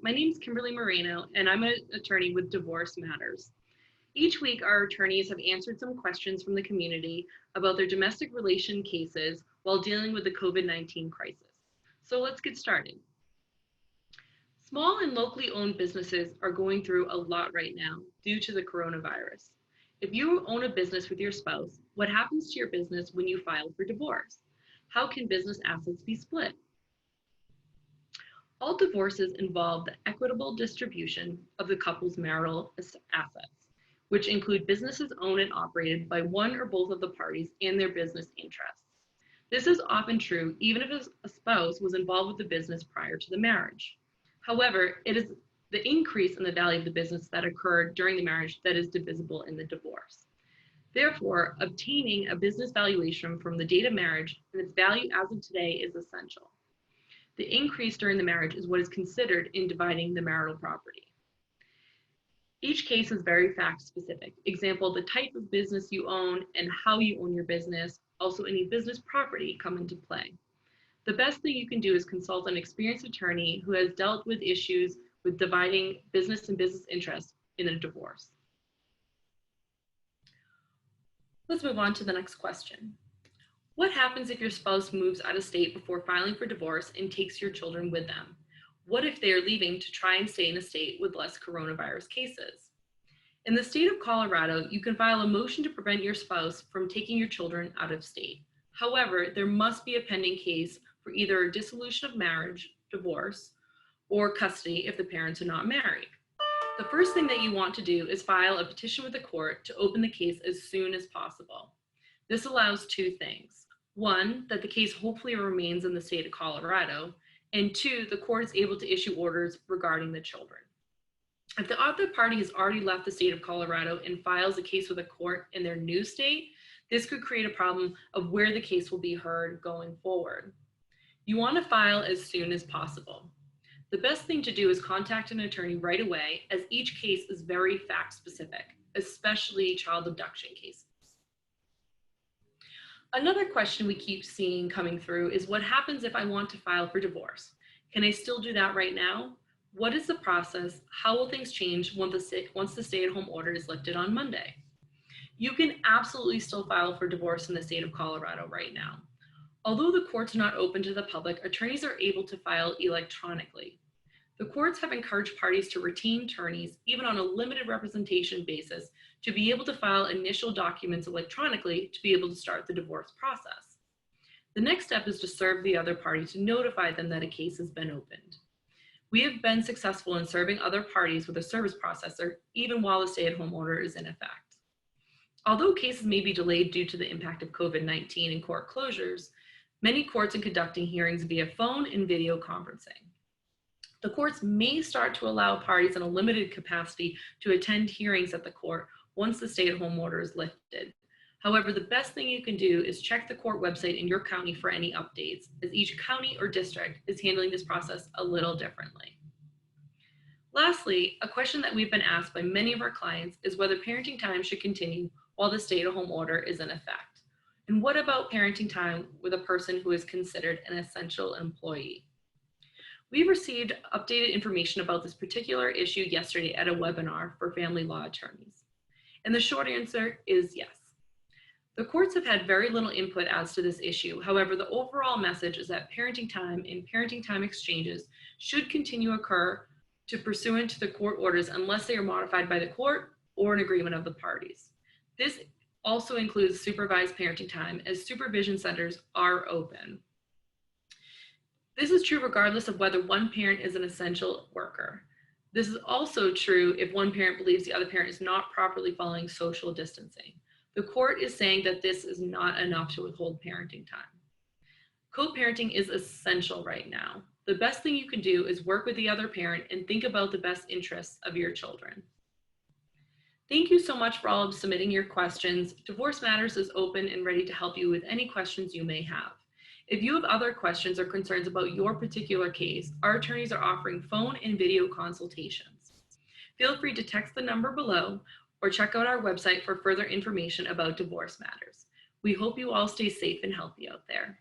My name is Kimberly Moreno, and I'm an attorney with Divorce Matters. Each week, our attorneys have answered some questions from the community about their domestic relation cases while dealing with the COVID-19 crisis. So let's get started. Small and locally owned businesses are going through a lot right now due to the coronavirus. If you own a business with your spouse, what happens to your business when you file for divorce? How can business assets be split? All divorces involve the equitable distribution of the couple's marital assets, which include businesses owned and operated by one or both of the parties and their business interests. This is often true even if a spouse was involved with the business prior to the marriage. However, it is the increase in the value of the business that occurred during the marriage that is divisible in the divorce. Therefore, obtaining a business valuation from the date of marriage and its value as of today is essential. The increase during the marriage is what is considered in dividing the marital property. Each case is very fact specific. Example, the type of business you own and how you own your business, also any business property come into play. The best thing you can do is consult an experienced attorney who has dealt with issues with dividing business and business interests in a divorce. Let's move on to the next question. What happens if your spouse moves out of state before filing for divorce and takes your children with them? What if they are leaving to try and stay in a state with less coronavirus cases? In the state of Colorado, you can file a motion to prevent your spouse from taking your children out of state. However, there must be a pending case for either a dissolution of marriage, divorce, or custody if the parents are not married. The first thing that you want to do is file a petition with the court to open the case as soon as possible. This allows two things. One, that the case hopefully remains in the state of Colorado, and two, the court is able to issue orders regarding the children. If the other party has already left the state of Colorado and files a case with a court in their new state, this could create a problem of where the case will be heard going forward. You want to file as soon as possible. The best thing to do is contact an attorney right away, as each case is very fact specific, especially child abduction cases. Another question we keep seeing coming through is what happens if I want to file for divorce? Can I still do that right now? What is the process? How will things change once the stay-at-home order is lifted on Monday? You can absolutely still file for divorce in the state of Colorado right now. Although the courts are not open to the public, attorneys are able to file electronically. The courts have encouraged parties to retain attorneys, even on a limited representation basis, to be able to file initial documents electronically to be able to start the divorce process. The next step is to serve the other party to notify them that a case has been opened. We have been successful in serving other parties with a service processor, even while the stay-at-home order is in effect. Although cases may be delayed due to the impact of COVID-19 and court closures, many courts are conducting hearings via phone and video conferencing. The courts may start to allow parties in a limited capacity to attend hearings at the court once the stay-at-home order is lifted. However, the best thing you can do is check the court website in your county for any updates, as each county or district is handling this process a little differently. Lastly, a question that we've been asked by many of our clients is whether parenting time should continue while the stay-at-home order is in effect. And what about parenting time with a person who is considered an essential employee? We received updated information about this particular issue yesterday at a webinar for family law attorneys. And the short answer is yes. The courts have had very little input as to this issue. However, the overall message is that parenting time and parenting time exchanges should continue to occur pursuant to the court orders unless they are modified by the court or an agreement of the parties. This also includes supervised parenting time, as supervision centers are open. This is true regardless of whether one parent is an essential worker. This is also true if one parent believes the other parent is not properly following social distancing. The court is saying that this is not enough to withhold parenting time. Co-parenting is essential right now. The best thing you can do is work with the other parent and think about the best interests of your children. Thank you so much for all of submitting your questions. Divorce Matters is open and ready to help you with any questions you may have. If you have other questions or concerns about your particular case, our attorneys are offering phone and video consultations. Feel free to text the number below or check out our website for further information about divorce matters. We hope you all stay safe and healthy out there.